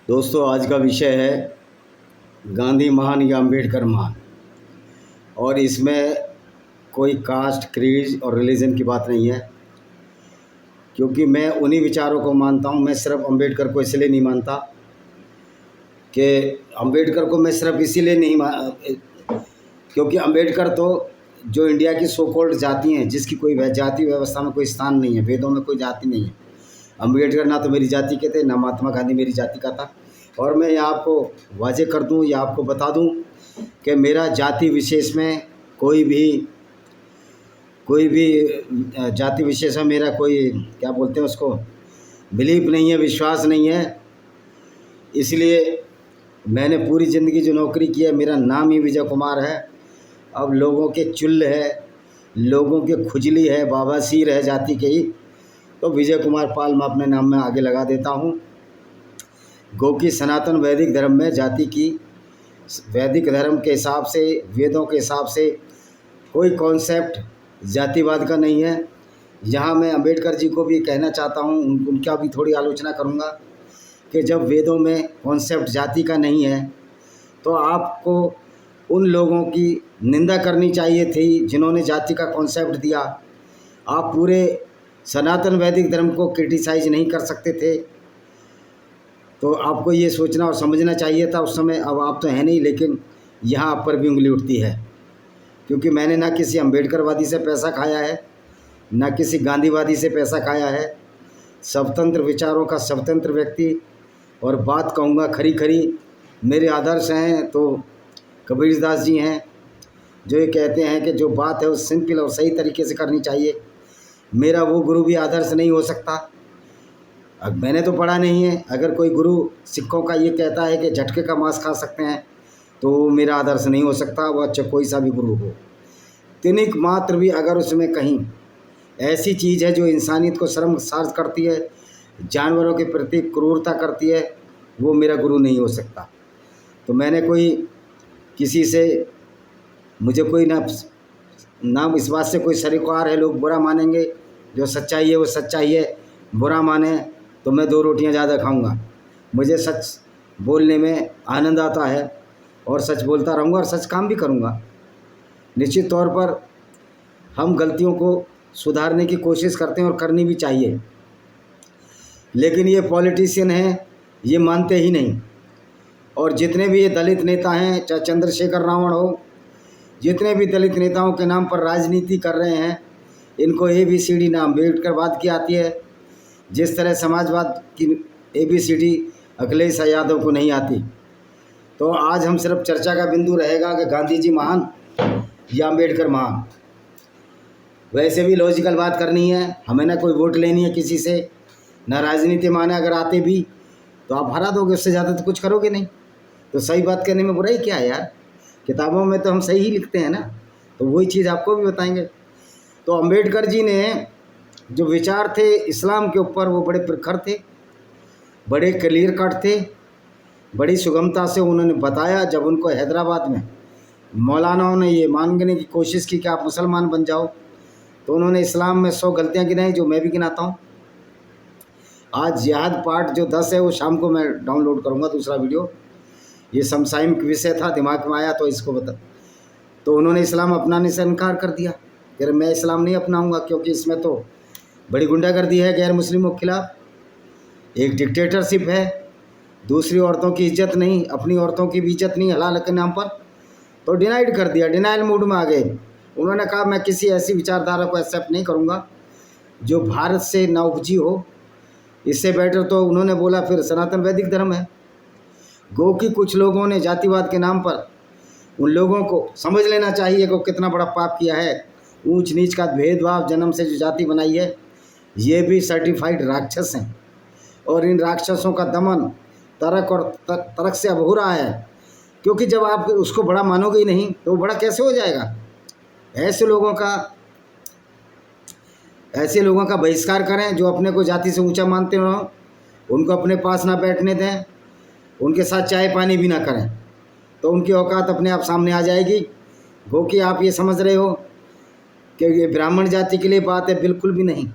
दोस्तों, आज का विषय है गांधी महान या अंबेडकर महान। और इसमें कोई कास्ट, क्रीड और रिलीजन की बात नहीं है, क्योंकि मैं उन्हीं विचारों को मानता हूँ। मैं सिर्फ अंबेडकर को इसलिए नहीं मानता कि अंबेडकर को मैं सिर्फ इसीलिए नहीं क्योंकि अंबेडकर तो जो इंडिया की सो कॉल्ड जाति हैं, जिसकी कोई जाति व्यवस्था में कोई स्थान नहीं है, वेदों में कोई जाति नहीं है। अंबेडकर ना तो मेरी जाति के थे, ना महात्मा गांधी मेरी जाति का था। और मैं यहाँ आपको वाजे कर दूँ या आपको बता दूँ कि मेरा जाति विशेष में कोई भी जाति विशेष में मेरा कोई, क्या बोलते हैं उसको, बिलीफ नहीं है, विश्वास नहीं है। इसलिए मैंने पूरी ज़िंदगी जो नौकरी की है, मेरा नाम ही विजय कुमार है। अब लोगों के चुल्ल है, लोगों के खुजली है, बाबासीर है जाति के ही, तो विजय कुमार पाल मैं अपने नाम में आगे लगा देता हूँ। गो की सनातन वैदिक धर्म में जाति की, वैदिक धर्म के हिसाब से, वेदों के हिसाब से कोई कॉन्सेप्ट जातिवाद का नहीं है। यहाँ मैं अंबेडकर जी को भी कहना चाहता हूँ, उनका भी थोड़ी आलोचना करूँगा कि जब वेदों में कॉन्सेप्ट जाति का नहीं है तो आपको उन लोगों की निंदा करनी चाहिए थी जिन्होंने जाति का कॉन्सेप्ट दिया। आप पूरे सनातन वैदिक धर्म को क्रिटिसाइज नहीं कर सकते थे, तो आपको ये सोचना और समझना चाहिए था उस समय। अब आप तो हैं नहीं, लेकिन यहाँ आप पर भी उंगली उठती है, क्योंकि मैंने ना किसी अंबेडकरवादी से पैसा खाया है, ना किसी गांधीवादी से पैसा खाया है। स्वतंत्र विचारों का स्वतंत्र व्यक्ति, और बात कहूँगा खरी खरी। मेरे आदर्श हैं तो कबीरदास जी हैं, जो ये कहते हैं कि जो बात है वो सिंपल और सही तरीके से करनी चाहिए। मेरा वो गुरु भी आदर्श नहीं हो सकता। अब मैंने तो पढ़ा नहीं है। अगर कोई गुरु सिखों का ये कहता है कि झटके का मांस खा सकते हैं, तो वो मेरा आदर्श नहीं हो सकता, वो अच्छा कोई सा भी गुरु हो। तिनिक मात्र भी अगर उसमें कहीं ऐसी चीज़ है जो इंसानियत को शर्मसार करती है, जानवरों के प्रति क्रूरता करती है, वो मेरा गुरु नहीं हो सकता। तो मैंने कोई किसी से, मुझे कोई ना इस बात से कोई सरोकार है, लोग बुरा मानेंगे। जो सच्चाई है वो सच्चाई है, बुरा माने तो मैं 2 रोटियां ज़्यादा खाऊंगा। मुझे सच बोलने में आनंद आता है और सच बोलता रहूँगा और सच काम भी करूँगा। निश्चित तौर पर हम गलतियों को सुधारने की कोशिश करते हैं और करनी भी चाहिए, लेकिन ये पॉलिटिशियन हैं, ये मानते ही नहीं। और जितने भी ये दलित नेता हैं, चाहे चंद्रशेखर रावण हो, जितने भी दलित नेताओं के नाम पर राजनीति कर रहे हैं, इनको ABCD नाम अम्बेडकरवाद की आती है, जिस तरह समाजवाद की ABCD अखिलेश यादव को नहीं आती। तो आज हम सिर्फ चर्चा का बिंदु रहेगा कि गांधी जी महान या अम्बेडकर महान। वैसे भी लॉजिकल बात करनी है, हमें ना कोई वोट लेनी है किसी से, ना राजनीति माने। अगर आते भी तो आप हरा दोगे, उससे ज़्यादा तो कुछ करोगे नहीं। तो सही बात कहने में बुराई क्या है यार? किताबों में तो हम सही ही लिखते हैं ना, तो वही चीज़ आपको भी बताएंगे। तो अंबेडकर जी ने जो विचार थे इस्लाम के ऊपर, वो बड़े प्रखर थे, बड़े क्लियर कट थे, बड़ी सुगमता से उन्होंने बताया। जब उनको हैदराबाद में मौलानाओं ने ये मांगने की कोशिश की कि आप मुसलमान बन जाओ, तो उन्होंने इस्लाम में 100 गलतियाँ गिनाई, जो मैं भी गिनाता हूँ। आज जिहाद पार्ट जो 10 है वो शाम को मैं डाउनलोड करूँगा, दूसरा वीडियो। ये समसामयिक विषय था, दिमाग में आया तो इसको बता। तो उन्होंने इस्लाम अपनाने से इनकार कर दिया, कि मैं इस्लाम नहीं अपनाऊंगा, क्योंकि इसमें तो बड़ी गुंडागर्दी है गैर मुस्लिमों के खिलाफ, एक डिक्टेटरशिप है, दूसरी औरतों की इज्जत नहीं, अपनी औरतों की भी इज्जत नहीं, हलाल के नाम पर। तो डिनाइड कर दिया, डिनाइल मूड में आ गए। उन्होंने कहा मैं किसी ऐसी विचारधारा को एक्सेप्ट नहीं करूँगा जो भारत से ना उपजी हो। इससे बेटर तो उन्होंने बोला फिर सनातन वैदिक धर्म है। गो की कुछ लोगों ने जातिवाद के नाम पर उन लोगों को समझ लेना चाहिए कि कितना बड़ा पाप किया है। ऊंच नीच का भेदभाव जन्म से जो जाति बनाई है, ये भी सर्टिफाइड राक्षस हैं। और इन राक्षसों का दमन तर्क और तर्क से अब हो रहा है, क्योंकि जब आप उसको बड़ा मानोगे ही नहीं तो वो बड़ा कैसे हो जाएगा। ऐसे लोगों का बहिष्कार करें जो अपने को जाति से ऊंचा मानते हो, उनको अपने पास ना बैठने दें, उनके साथ चाय पानी भी ना करें, तो उनकी औकात अपने आप सामने आ जाएगी। गो कि आप ये समझ रहे हो कि ये ब्राह्मण जाति के लिए बात है, बिल्कुल भी नहीं।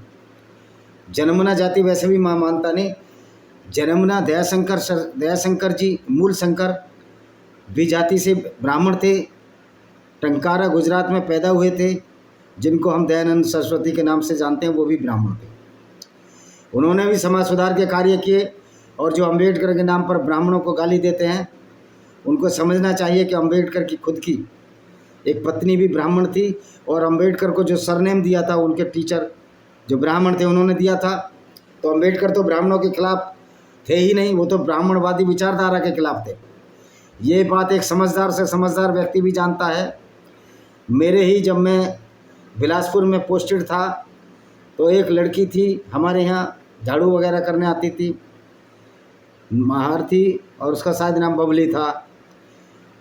जन्मना जाति वैसे भी मां मानता नहीं। जन्मना दयाशंकर जी मूल शंकर भी जाति से ब्राह्मण थे। टंकारा गुजरात में पैदा हुए थे, जिनको हम दयानंद सरस्वती के नाम से जानते हैं, वो भी ब्राह्मण थे। उन्होंने भी समाज सुधार के कार्य किए। और जो अम्बेडकर के नाम पर ब्राह्मणों को गाली देते हैं, उनको समझना चाहिए कि अम्बेडकर की खुद की एक पत्नी भी ब्राह्मण थी, और अम्बेडकर को जो सरनेम दिया था उनके टीचर जो ब्राह्मण थे उन्होंने दिया था। तो अम्बेडकर तो ब्राह्मणों के खिलाफ थे ही नहीं, वो तो ब्राह्मणवादी विचारधारा के खिलाफ थे। ये बात एक समझदार से समझदार व्यक्ति भी जानता है। मेरे ही जब मैं बिलासपुर में पोस्टेड था तो एक लड़की थी हमारे यहाँ, झाड़ू वगैरह करने आती थी, महार थी, और उसका शायद नाम बबली था।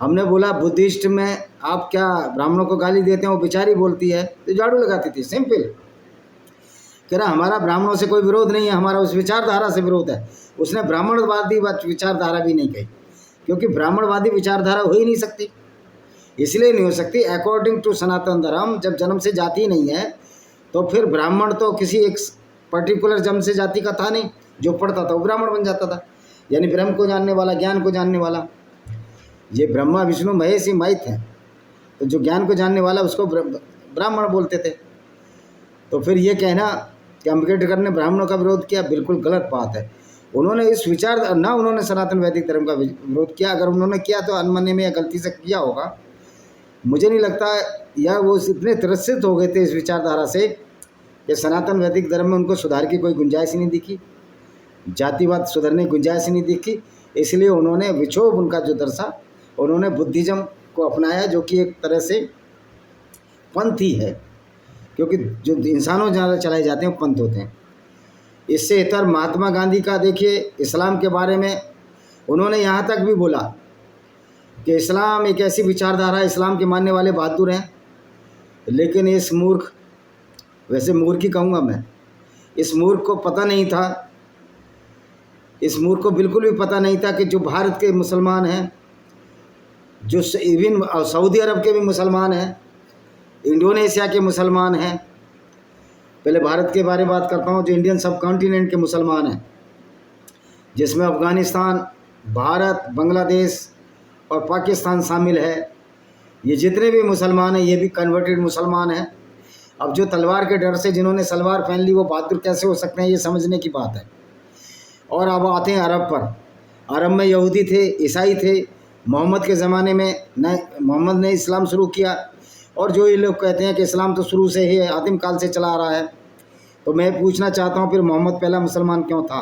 हमने बोला बुद्धिस्ट में आप क्या ब्राह्मणों को गाली देते हैं? वो बेचारी बोलती है, तो झाड़ू लगाती थी, सिंपल। कह रहा हमारा ब्राह्मणों से कोई विरोध नहीं है, हमारा उस विचारधारा से विरोध है। उसने ब्राह्मणवादी विचारधारा भी नहीं कही, क्योंकि ब्राह्मणवादी विचारधारा हो ही नहीं सकती। इसलिए नहीं हो सकती, अकॉर्डिंग टू सनातन धर्म जब जन्म से जाति नहीं है तो फिर ब्राह्मण तो किसी एक पर्टिकुलर जन्म से जाति का था नहीं, जो पढ़ता था वो ब्राह्मण बन जाता था, यानी ब्रह्म को जानने वाला, ज्ञान को जानने वाला। ये ब्रह्मा विष्णु महेश ही माइथ हैं, तो जो ज्ञान को जानने वाला उसको ब्राह्मण बोलते थे। तो फिर ये कहना कि अम्बेडकर ने ब्राह्मणों का विरोध किया, बिल्कुल गलत बात है। उन्होंने इस विचार ना उन्होंने सनातन वैदिक धर्म का विरोध किया। अगर उन्होंने किया तो अनमने में या गलती से किया होगा, मुझे नहीं लगता, या वो इतने त्रसित हो गए थे इस विचारधारा से कि सनातन वैदिक धर्म में उनको सुधार की कोई गुंजाइश ही नहीं दिखी, जातिवाद सुधरने की गुंजाइश ही नहीं दिखी। इसलिए उन्होंने विक्षोभ उनका जो दर्शा, उन्होंने बुद्धिज्म को अपनाया, जो कि एक तरह से पंथ ही है, क्योंकि जो इंसानों ज़्यादा चलाए जाते हैं वो पंथ होते हैं। इससे इतर महात्मा गांधी का देखिए, इस्लाम के बारे में उन्होंने यहाँ तक भी बोला कि इस्लाम एक ऐसी विचारधारा, इस्लाम के मानने वाले बहादुर हैं, लेकिन इस मूर्ख, वैसे मूर्ख ही कहूँगा मैं, इस मूर्ख को पता नहीं था, इस मूर्ख को बिल्कुल भी पता नहीं था कि जो भारत के मुसलमान हैं, जो इवन सऊदी अरब के भी मुसलमान हैं, इंडोनेशिया के मुसलमान हैं, पहले भारत के बारे में बात करता हूँ, जो इंडियन सब कॉन्टिनेंट के मुसलमान हैं, जिसमें अफ़गानिस्तान, भारत, बांग्लादेश और पाकिस्तान शामिल है। ये जितने भी मुसलमान हैं ये भी कन्वर्टेड मुसलमान हैं। अब जो तलवार के डर से जिन्होंने सलवार पहन ली वो बहादुर कैसे हो सकते हैं, ये समझने की बात है। और अब आते हैं अरब पर। अरब में यहूदी थे, ईसाई थे। मोहम्मद के ज़माने में मोहम्मद ने इस्लाम शुरू किया, और जो ये लोग कहते हैं कि इस्लाम तो शुरू से ही आदिम काल से चला आ रहा है, तो मैं पूछना चाहता हूँ फिर मोहम्मद पहला मुसलमान क्यों था?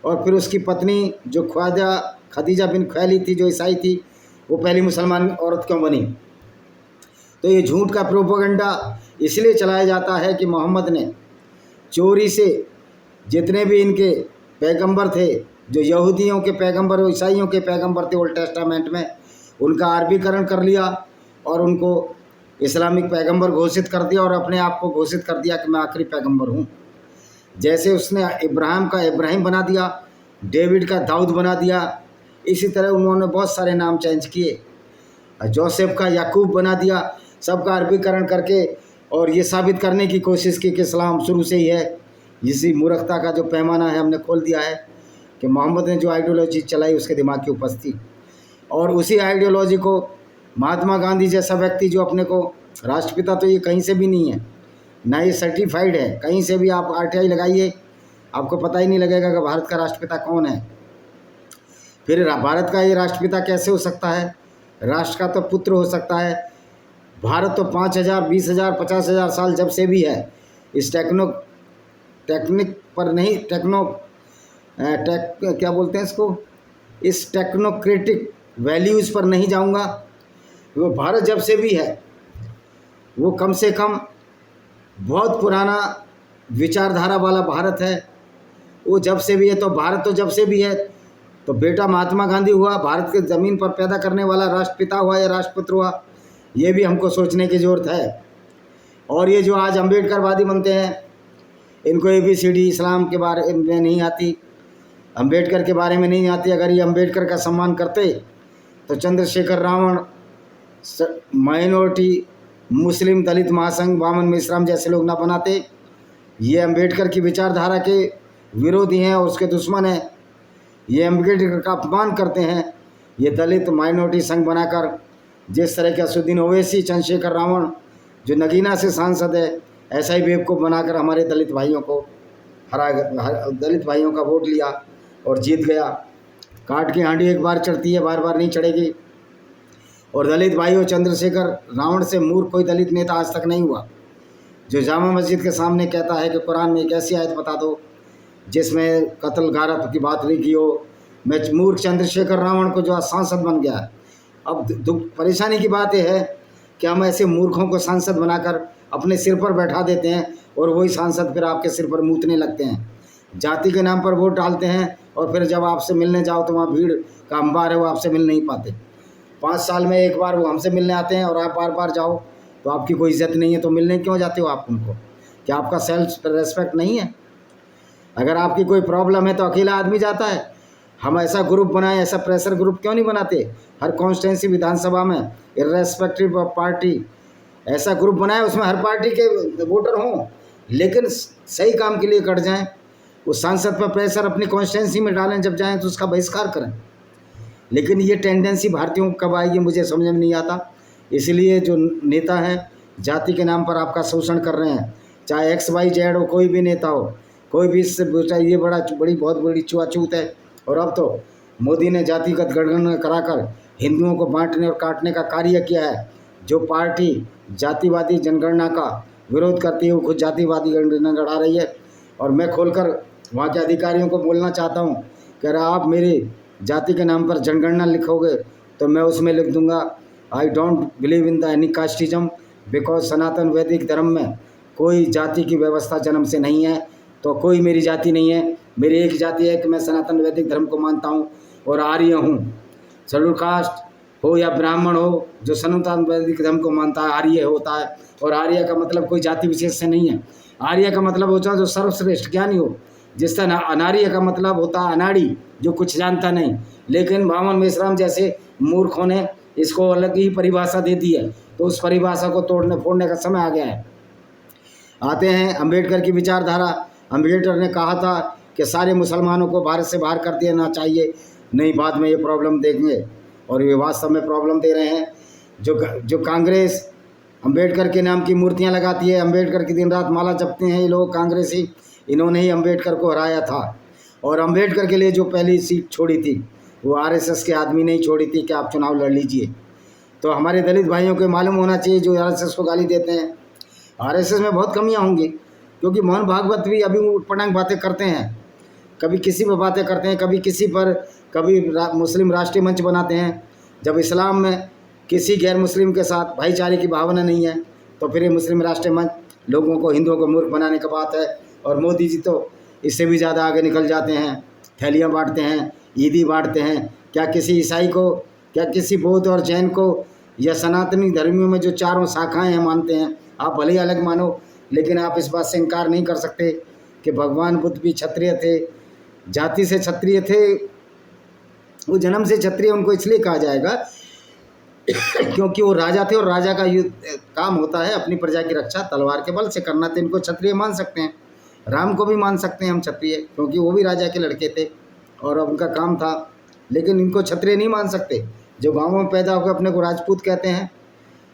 और फिर उसकी पत्नी जो ख्वाजा खदीजा बिन खुवैलिद थी, जो ईसाई थी, वो पहली मुसलमान औरत क्यों बनी? तो ये झूठ का प्रोपेगेंडा इसलिए चलाया जाता है कि मोहम्मद ने चोरी से जितने भी इनके पैगंबर थे, जो यहूदियों के पैगंबर और ईसाइयों के पैगंबर थे ओल्ड टेस्टामेंट में, उनका अरबीकरण कर लिया और उनको इस्लामिक पैगंबर घोषित कर दिया, और अपने आप को घोषित कर दिया कि मैं आखिरी पैगंबर हूँ। जैसे उसने इब्राहिम का इब्राहिम बना दिया, डेविड का दाऊद बना दिया, इसी तरह उन्होंने बहुत सारे नाम चेंज किए। जोसेफ का याकूब बना दिया, सबका अरबीकरण करके, और ये साबित करने की कोशिश की कि इस्लाम शुरू से ही है। इसी मूर्खता का जो पैमाना है हमने खोल दिया है कि मोहम्मद ने जो आइडियोलॉजी चलाई उसके दिमाग की उपज थी, और उसी आइडियोलॉजी को महात्मा गांधी जैसा व्यक्ति जो अपने को राष्ट्रपिता, तो ये कहीं से भी नहीं है, ना ये सर्टिफाइड है, कहीं से भी आप RTI लगाइए आपको पता ही नहीं लगेगा कि भारत का राष्ट्रपिता कौन है। फिर भारत का ये राष्ट्रपिता कैसे हो सकता है? राष्ट्र का तो पुत्र हो सकता है। भारत तो 5,000, 20,000, 50,000 साल जब से भी है, इस टेक्निक पर नहीं, क्या बोलते हैं इसको, इस टेक्नोक्रेटिक वैल्यूज़ पर नहीं जाऊंगा। वो भारत जब से भी है, वो कम से कम बहुत पुराना विचारधारा वाला भारत है। वो जब से भी है, तो भारत तो जब से भी है, तो बेटा महात्मा गांधी हुआ, भारत के ज़मीन पर पैदा करने वाला राष्ट्रपिता हुआ या राष्ट्रपुत्र हुआ, ये भी हमको सोचने की ज़रूरत है। और ये जो आज अम्बेडकरवादी बनते हैं, इनको ABCD इस्लाम के बारे में नहीं आती, अम्बेडकर के बारे में नहीं आती। अगर ये अम्बेडकर का सम्मान करते तो चंद्रशेखर रावण, माइनॉरिटी, मुस्लिम, दलित महासंघ, वामन मिश्राम जैसे लोग ना बनाते। ये अम्बेडकर की विचारधारा के विरोधी हैं और उसके दुश्मन हैं। ये अम्बेडकर का अपमान करते हैं। ये दलित माइनॉरिटी संघ बनाकर जिस तरह के असुद्दीन ओवैसी, चंद्रशेखर रावण जो नगीना से सांसद है, ऐसा ही बेवकूफ़ बनाकर हमारे दलित भाइयों को दलित भाइयों का वोट लिया और जीत गया। काट की हांडी एक बार चढ़ती है, बार बार नहीं चढ़ेगी। और दलित भाइयों, चंद्रशेखर रावण से मूर्ख कोई दलित नेता आज तक नहीं हुआ जो जामा मस्जिद के सामने कहता है कि कुरान में एक ऐसी आयत बता दो जिसमें कत्ल गारत की बात लिखी हो। मैं मूर्ख चंद्रशेखर रावण को जो आज सांसद बन गया। अब दुख परेशानी की बात यह है कि हम ऐसे मूर्खों को सांसद बनाकर अपने सिर पर बैठा देते हैं और वही सांसद फिर आपके सिर पर मूतने लगते हैं। जाति के नाम पर वोट डालते हैं और फिर जब आपसे मिलने जाओ तो वहाँ भीड़ का अंबार है, वो आपसे मिल नहीं पाते। 5 साल में एक बार वो हमसे मिलने आते हैं और आप बार बार जाओ तो आपकी कोई इज्जत नहीं है, तो मिलने क्यों जाते हो आप उनको? क्या आपका सेल्फ रेस्पेक्ट नहीं है? अगर आपकी कोई प्रॉब्लम है तो अकेला आदमी जाता है। हम ऐसा ग्रुप बनाएं, ऐसा प्रेशर ग्रुप क्यों नहीं बनाते? हर कॉन्स्टिट्यूंसी विधानसभा में इर्रेस्पेक्टिव ऑफ पार्टी ऐसा ग्रुप बनाएं, उसमें हर पार्टी के वोटर हों, लेकिन सही काम के लिए कट जाएं। उस सांसद पर प्रेशर अपनी कॉन्स्टिट्यूंसी में डालें, जब जाएं तो उसका बहिष्कार करें। लेकिन ये टेंडेंसी भारतीयों को कब आएगी मुझे समझ में नहीं आता। इसलिए जो नेता हैं जाति के नाम पर आपका शोषण कर रहे हैं, चाहे XYZ हो, कोई भी नेता हो, कोई भी इससे ये बहुत बड़ी छुआछूत है। और अब तो मोदी ने जातिगत गणना कराकर हिंदुओं को बांटने और काटने का कार्य किया है। जो पार्टी जातिवादी जनगणना का विरोध करती है वो खुद जातिवादी जनगणना गढ़ा रही है। और मैं खोलकर वहाँ के अधिकारियों को बोलना चाहता हूँ कि अगर आप मेरी जाति के नाम पर जनगणना लिखोगे तो मैं उसमें लिख दूँगा I don't believe in the any casteism because सनातन वैदिक धर्म में कोई जाति की व्यवस्था जन्म से नहीं है, तो कोई मेरी जाति नहीं है। मेरी एक जाति है कि मैं सनातन वैदिक धर्म को मानता हूँ और आर्य हूँ। शेड्यूल कास्ट हो या ब्राह्मण हो, जो सनातन वैदिक धर्म को मानता है आर्य होता है। और आर्य का मतलब कोई जाति विशेष से नहीं है। आर्य का मतलब होता है जो सर्वश्रेष्ठ ज्ञानी हो। जिस तरह अनार्य का मतलब होता है अनाड़ी, जो कुछ जानता नहीं। लेकिन वामन मेश्राम जैसे मूर्खों ने इसको अलग ही परिभाषा दे दी है, तो उस परिभाषा को तोड़ने फोड़ने का समय आ गया है। आते हैं अम्बेडकर की विचारधारा। अम्बेडकर ने कहा था कि सारे मुसलमानों को भारत से बाहर कर देना चाहिए, नहीं बाद में ये प्रॉब्लम देंगे, और ये वास्तव में प्रॉब्लम दे रहे हैं। जो कांग्रेस अम्बेडकर के नाम की मूर्तियां लगाती है, अम्बेडकर की दिन रात माला जपते हैं ये लोग कांग्रेसी, इन्होंने ही अम्बेडकर को हराया था। और अम्बेडकर के लिए जो पहली सीट छोड़ी थी वो RSS के आदमी ने ही छोड़ी थी कि आप चुनाव लड़ लीजिए। तो हमारे दलित भाइयों को मालूम होना चाहिए जो RSS को गाली देते हैं। RSS में बहुत कमियां होंगी, क्योंकि मोहन भागवत भी अभी उटपटांग बातें करते हैं। कभी किसी पर बातें करते हैं, कभी किसी पर, कभी मुस्लिम राष्ट्रीय मंच बनाते हैं। जब इस्लाम में किसी गैर मुस्लिम के साथ भाईचारे की भावना नहीं है तो फिर ये मुस्लिम राष्ट्रीय मंच लोगों को, हिंदुओं को मूर्ख बनाने का बात है। और मोदी जी तो इससे भी ज़्यादा आगे निकल जाते हैं, थैलियाँ बांटते हैं, ईदी बांटते हैं। क्या किसी ईसाई को, क्या किसी बौद्ध और जैन को या सनातनी धर्मियों में जो चारों शाखाएं हैं मानते हैं, आप भले ही अलग मानो, लेकिन आप इस बात से इनकार नहीं कर सकते कि भगवान बुद्ध भी क्षत्रिय थे, जाति से क्षत्रिय थे। वो जन्म से क्षत्रिय उनको इसलिए कहा जाएगा क्योंकि वो राजा थे, और राजा का काम होता है अपनी प्रजा की रक्षा तलवार के बल से करना। तो इनको क्षत्रिय मान सकते हैं, राम को भी मान सकते हैं हम क्षत्रिय, क्योंकि वो भी राजा के लड़के थे और उनका काम था। लेकिन इनको क्षत्रिय नहीं मान सकते जो गाँवों में पैदा होकर अपने को राजपूत कहते हैं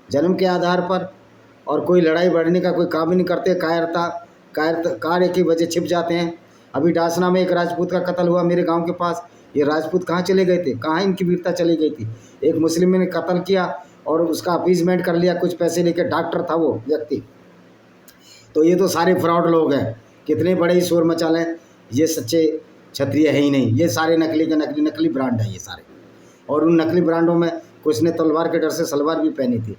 जन्म के आधार पर, और कोई लड़ाई बढ़ने का कोई काम ही नहीं करते। कार्य की वजह छिप जाते हैं। अभी डासना में एक राजपूत का कत्ल हुआ मेरे गांव के पास। ये राजपूत कहाँ चले गए थे, कहाँ इनकी वीरता चली गई थी? एक मुस्लिम ने कत्ल किया और उसका अपीजमेंट कर लिया, कुछ पैसे लेकर, डॉक्टर था वो व्यक्ति। तो ये तो सारे फ्रॉड लोग हैं, कितने बड़े ही शोर मचा लें, ये सच्चे क्षत्रिय है ही नहीं। ये सारे नकली के नकली ब्रांड है ये सारे। और उन नकली ब्रांडों में कुछ ने तलवार के डर से सलवार भी पहनी थी।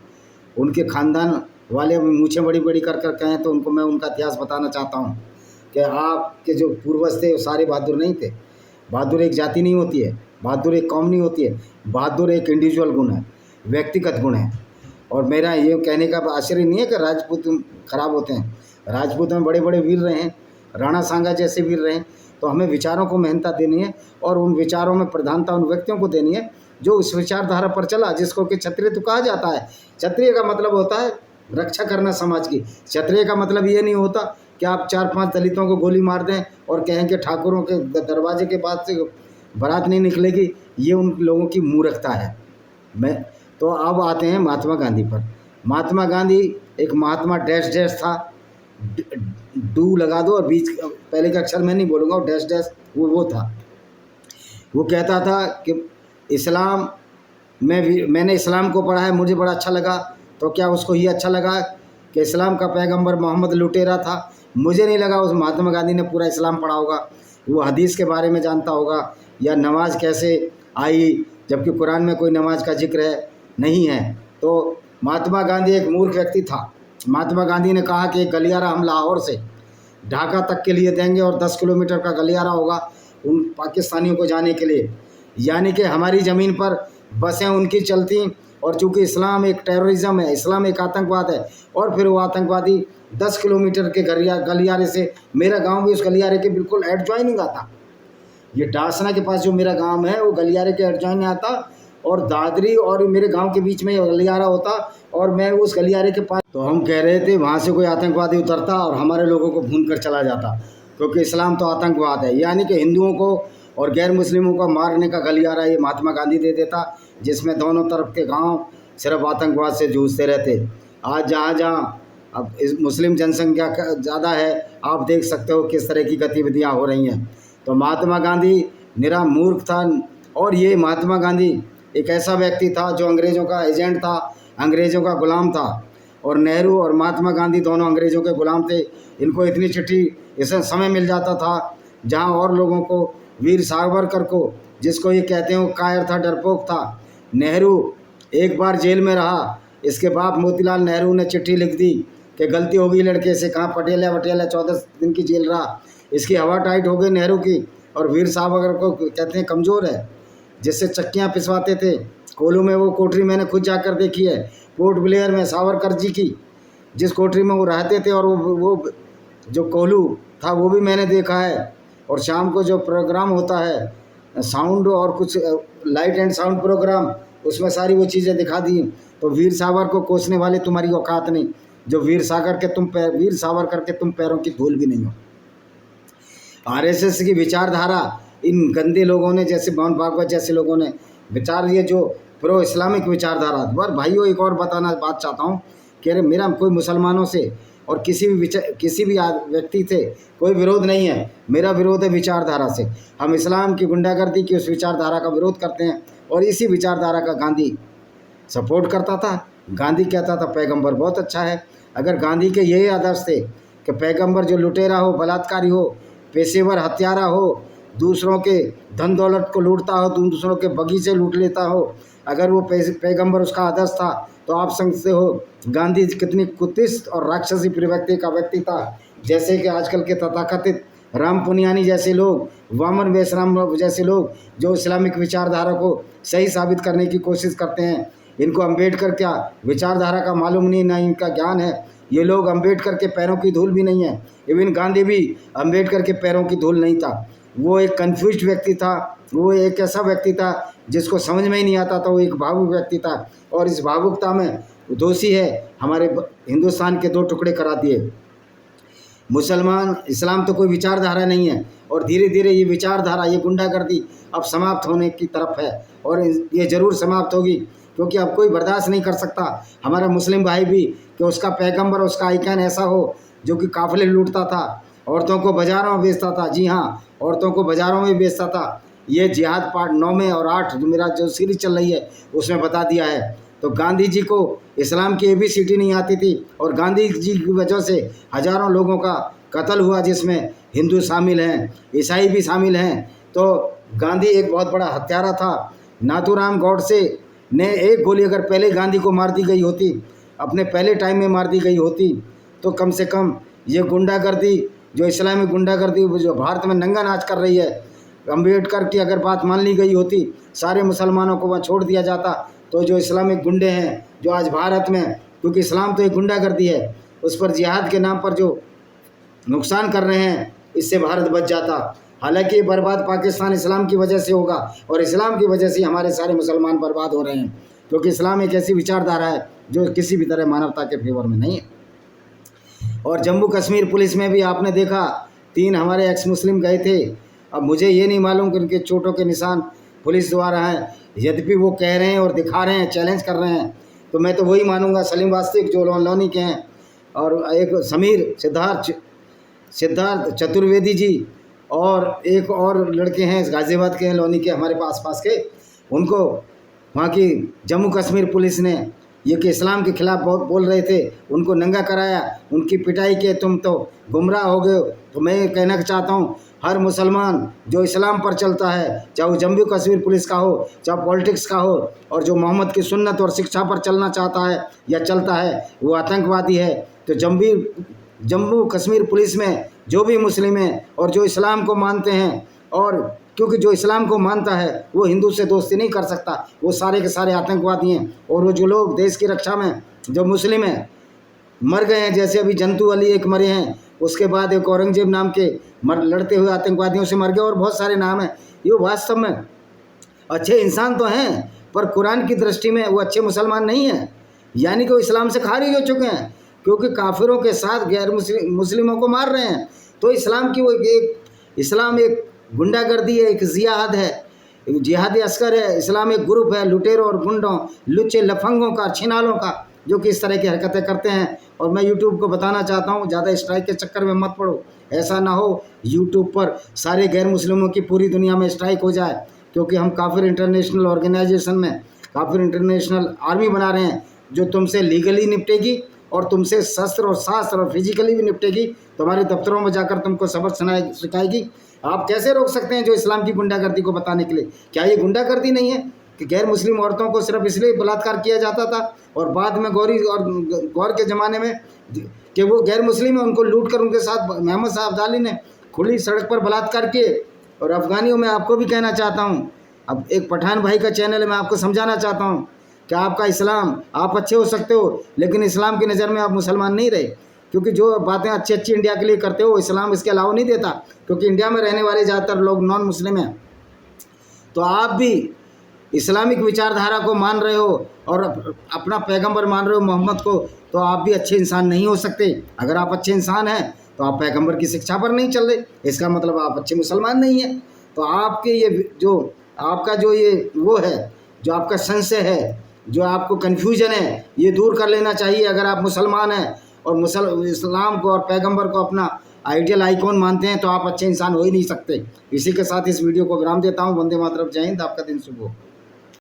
उनके खानदान वाले मूछें बड़ी बड़ी कर कर कहें तो उनको मैं उनका इतिहास बताना चाहता हूँ कि आपके जो पूर्वज थे वो सारे बहादुर नहीं थे। बहादुर एक जाति नहीं होती है, बहादुर एक कौम नहीं होती है, बहादुर एक इंडिविजुअल गुण है, व्यक्तिगत गुण है। और मेरा ये कहने का आश्चर्य नहीं है कि राजपूत खराब होते हैं। राजपूत में बड़े बड़े वीर रहे हैं, राणा सांगा जैसे वीर रहे हैं। तो हमें विचारों को मेहनता देनी है और उन विचारों में प्रधानता उन व्यक्तियों को देनी है जो उस विचारधारा पर चला, जिसको कि क्षत्रिय तो कहा जाता है। क्षत्रिय का मतलब होता है रक्षा करना समाज की। क्षत्रिय का मतलब ये नहीं होता क्या आप 4-5 दलितों को गोली मार दें और कहें कि ठाकुरों के दरवाजे के बाद से बारात नहीं निकलेगी? ये उन लोगों की मूर्खता है। मैं तो अब आते हैं महात्मा गांधी पर। महात्मा गांधी एक महात्मा डैश डैश था, डू लगा दो और बीच पहले का अक्षर मैं नहीं बोलूँगा, डैश डैश वो था। वो कहता था कि इस्लाम मैंने इस्लाम को पढ़ा है, मुझे बड़ा अच्छा लगा। तो क्या उसको ये अच्छा लगा कि इस्लाम का पैगंबर मोहम्मद लुटेरा था? मुझे नहीं लगा उस महात्मा गांधी ने पूरा इस्लाम पढ़ा होगा। वो हदीस के बारे में जानता होगा या नमाज कैसे आई, जबकि कुरान में कोई नमाज का जिक्र है नहीं है। तो महात्मा गांधी एक मूर्ख व्यक्ति था। महात्मा गांधी ने कहा कि एक गलियारा हम लाहौर से ढाका तक के लिए देंगे और 10 किलोमीटर का गलियारा होगा उन पाकिस्तानियों को जाने के लिए, यानी कि हमारी ज़मीन पर बसें उनकी चलती। और चूँकि इस्लाम एक टेररिज्म है, इस्लाम एक आतंकवाद है, और फिर वो आतंकवादी 10 किलोमीटर के गलियारे से, मेरा गांव भी उस गलियारे के बिल्कुल एडजॉइनिंग आता। ये डासना के पास जो मेरा गांव है वो गलियारे के एडजॉइनिंग आता, और दादरी और मेरे गांव के बीच में गलियारा होता, और मैं उस गलियारे के पास। तो हम कह रहे थे वहाँ से कोई आतंकवादी उतरता और हमारे लोगों को भून कर चला जाता, क्योंकि इस्लाम तो आतंकवाद है। यानी कि हिंदुओं को और गैर मुस्लिमों को मारने का गलियारा ये महात्मा गांधी दे देता, जिसमें दोनों तरफ के गांव सिर्फ आतंकवाद से जूझते रहते। आज जहाँ अब इस मुस्लिम जनसंख्या ज़्यादा है, आप देख सकते हो किस तरह की गतिविधियाँ हो रही हैं। तो महात्मा गांधी निरा मूर्ख था। और ये महात्मा गांधी एक ऐसा व्यक्ति था जो अंग्रेज़ों का एजेंट था, अंग्रेज़ों का गुलाम था। और नेहरू और महात्मा गांधी दोनों अंग्रेज़ों के गुलाम थे। इनको इतनी चिट्ठी इसे समय मिल जाता था जहाँ और लोगों को, वीर सावरकर को, जिसको ये कहते हैं वो कायर था, डरपोक था। नेहरू एक बार जेल में रहा। इसके बाप मोतीलाल नेहरू ने चिट्ठी लिख दी कि गलती हो गई लड़के से, कहाँ पटेला 14 दिन की जेल रहा, इसकी हवा टाइट हो गई नेहरू की। और वीर सावरकर को कहते हैं कमज़ोर है, जिससे चक्कियाँ पिसवाते थे कोलू में। वो कोठरी मैंने खुद जाकर देखी है, पोर्ट ब्लेयर में, सावरकर जी की जिस कोठरी में वो रहते थे। और वो जो कोलू था वो भी मैंने देखा है। और शाम को जो प्रोग्राम होता है साउंड और कुछ लाइट एंड साउंड प्रोग्राम, उसमें सारी वो चीज़ें दिखा दी। तो वीर सावरकर को कोसने वाले तुम्हारी औकात नहीं, जो वीर सावरकर के तुम पैरों की धूल भी नहीं हो। आरएसएस की विचारधारा इन गंदे लोगों ने, जैसे मोहन भागवत जैसे लोगों ने विचार, ये जो प्रो इस्लामिक विचारधारा। पर भाइयों एक और बात चाहता हूँ कि अरे मेरा कोई मुसलमानों से और किसी भी व्यक्ति से कोई विरोध नहीं है। मेरा विरोध है विचारधारा से। हम इस्लाम की गुंडागर्दी की उस विचारधारा का विरोध करते हैं, और इसी विचारधारा का गांधी सपोर्ट करता था। गांधी कहता था पैगंबर बहुत अच्छा है। अगर गांधी के यही आदर्श थे कि पैगंबर जो लुटेरा हो, बलात्कारी हो, पेशेवर हत्यारा हो, दूसरों के धन दौलत को लूटता हो, दूसरों के बगीचे लूट लेता हो, अगर वो पैगंबर उसका आदर्श था, तो आप समझते हो गांधी कितनी कुत्सित और राक्षसी प्रवृत्ति का व्यक्ति था। जैसे कि आजकल के तथाकथित राम पुनियानी जैसे लोग, वामन बेसराम जैसे लोग, जो इस्लामिक विचारधारा को सही साबित करने की कोशिश करते हैं। इनको अम्बेडकर क्या विचारधारा का मालूम नहीं, ना इनका ज्ञान है। ये लोग अम्बेडकर के पैरों की धूल भी नहीं है। इवन गांधी भी अम्बेडकर के पैरों की धूल नहीं था। वो एक कन्फ्यूज्ड व्यक्ति था। वो एक ऐसा व्यक्ति था जिसको समझ में ही नहीं आता था। वो एक भावुक व्यक्ति था, और इस भावुकता में दोषी है हमारे हिंदुस्तान के 2 टुकड़े करा दिए। मुसलमान इस्लाम तो कोई विचारधारा नहीं है, और धीरे धीरे ये विचारधारा, ये गुंडागर्दी अब समाप्त होने की तरफ है। और ये ज़रूर समाप्त होगी, क्योंकि अब कोई बर्दाश्त नहीं कर सकता हमारा मुस्लिम भाई भी कि उसका पैगंबर, उसका आइकन ऐसा हो जो कि काफ़िले लूटता था, औरतों को बाज़ारों में बेचता था। जी हाँ, औरतों को बाज़ारों में बेचता था। ये जिहाद पार्ट 9 में और 8 जो मेरा जो सीरीज चल रही है उसमें बता दिया है। तो गांधी जी को इस्लाम की ABCD नहीं आती थी, और गांधी जी की वजह से हज़ारों लोगों का कत्ल हुआ, जिसमें हिंदू शामिल हैं, ईसाई भी शामिल हैं। तो गांधी एक बहुत बड़ा हत्यारा था। नाथूराम गौडसे ने एक गोली अगर पहले गांधी को मार दी गई होती, अपने पहले टाइम में मार दी गई होती, तो कम से कम ये गुंडागर्दी, जो इस्लामी गुंडागर्दी जो भारत में नंगा नाच कर रही है, अम्बेडकर की अगर बात मान ली गई होती, सारे मुसलमानों को वहाँ छोड़ दिया जाता, तो जो इस्लामिक गुंडे हैं जो आज भारत में, क्योंकि इस्लाम तो एक गुंडागर्दी है, उस पर जिहाद के नाम पर जो नुकसान कर रहे हैं, इससे भारत बच जाता। हालांकि ये बर्बाद पाकिस्तान इस्लाम की वजह से होगा, और इस्लाम की वजह से हमारे सारे मुसलमान बर्बाद हो रहे हैं, क्योंकि इस्लाम एक ऐसी विचारधारा है जो किसी भी तरह मानवता के फेवर में नहीं है। और जम्मू कश्मीर पुलिस में भी आपने देखा 3 हमारे एक्स मुस्लिम गए थे। अब मुझे ये नहीं मालूम कि उनके चोटों के निशान पुलिस द्वारा हैं, यद्यपि वो कह रहे हैं और दिखा रहे हैं, चैलेंज कर रहे हैं, तो मैं तो वही मानूंगा। सलीम वास्तविक जो लोनी के हैं, और एक समीर सिद्धार्थ चतुर्वेदी जी, और एक और लड़के हैं गाज़ियाबाद के हैं, लोनी के, हमारे पास के, उनको वहाँ की जम्मू कश्मीर पुलिस ने ये कि इस्लाम के ख़िलाफ़ बहुत बोल रहे थे, उनको नंगा कराया, उनकी पिटाई के तुम तो गुमराह हो गए हो। तो मैं कहना चाहता हूँ, हर मुसलमान जो इस्लाम पर चलता है, चाहे वो जम्मू कश्मीर पुलिस का हो, चाहे पॉलिटिक्स का हो, और जो मोहम्मद की सुन्नत और शिक्षा पर चलना चाहता है या चलता है, वो आतंकवादी है। तो जम्मू कश्मीर पुलिस में जो भी मुस्लिम हैं और जो इस्लाम को मानते हैं, और क्योंकि जो इस्लाम को मानता है वो हिंदू से दोस्ती नहीं कर सकता, वो सारे के सारे आतंकवादी हैं। और वो जो लोग देश की रक्षा में जो मुस्लिम हैं मर गए हैं, जैसे अभी जंतु अली एक मरे हैं, उसके बाद एक औरंगजेब नाम के लड़ते हुए आतंकवादियों से मर गए, और बहुत सारे नाम हैं। ये वास्तव में अच्छे इंसान तो हैं, पर कुरान की दृष्टि में वो अच्छे मुसलमान नहीं हैं, यानी कि वो इस्लाम से खारिज हो चुके हैं, क्योंकि काफिरों के साथ गैर मुस्लिमों को मार रहे हैं। तो इस्लाम की वो इस्लाम एक गुंडागर्दी है, एक जिहाद है, जिहादी अस्कर है। इस्लाम एक ग्रुप है लुटेरों और गुंडों, लुच्चे लफंगों का, छिनालों का, जो कि इस तरह की हरकतें करते हैं। और मैं यूट्यूब को बताना चाहता हूँ, ज़्यादा स्ट्राइक के चक्कर में मत पड़ो। ऐसा ना हो यूट्यूब पर सारे गैर मुस्लिमों की पूरी दुनिया में स्ट्राइक हो जाए, क्योंकि हम काफिर इंटरनेशनल ऑर्गेनाइजेशन में काफिर इंटरनेशनल आर्मी बना रहे हैं, जो तुमसे लीगली निपटेगी और तुमसे शस्त्र और शास्त्र और फिजिकली भी निपटेगी। तुम्हारे दफ्तरों में जाकर तुमको सबक सिखाएगी। आप कैसे रोक सकते हैं जो इस्लाम की गुंडागर्दी को बताने के लिए? क्या ये गुंडागर्दी नहीं है कि गैर मुस्लिम औरतों को सिर्फ इसलिए बलात्कार किया जाता था, और बाद में गौर के ज़माने में कि वो गैर मुस्लिम है, उनको लूट कर उनके साथ मोहम्मद साहब अब्दाली ने खुली सड़क पर बलात्कार किए। और अफ़गानियों में आपको भी कहना चाहता हूँ, अब एक पठान भाई का चैनल है, मैं आपको समझाना चाहता हूँ कि आपका इस्लाम, आप अच्छे हो सकते हो, लेकिन इस्लाम की नज़र में आप मुसलमान नहीं रहे, क्योंकि जो बातें अच्छी अच्छी इंडिया के लिए करते हो इस्लाम इसके अलावा नहीं देता, क्योंकि इंडिया में रहने वाले ज़्यादातर लोग नॉन मुस्लिम हैं। तो आप भी इस्लामिक विचारधारा को मान रहे हो और अपना पैगंबर मान रहे हो मोहम्मद को, तो आप भी अच्छे इंसान नहीं हो सकते। अगर आप अच्छे इंसान हैं तो आप पैगंबर की शिक्षा पर नहीं चल रहे, इसका मतलब आप अच्छे मुसलमान नहीं हैं। तो आपके ये जो आपका जो ये वो है, जो आपका संशय है, जो आपको कन्फ्यूजन है, ये दूर कर लेना चाहिए। अगर आप मुसलमान हैं और इस्लाम को और पैगंबर को अपना आइडियल आइकॉन मानते हैं, तो आप अच्छे इंसान हो ही नहीं सकते। इसी के साथ इस वीडियो को विराम देता हूँ। वंदे मातरम, जय हिंद, आपका दिन शुभ हो।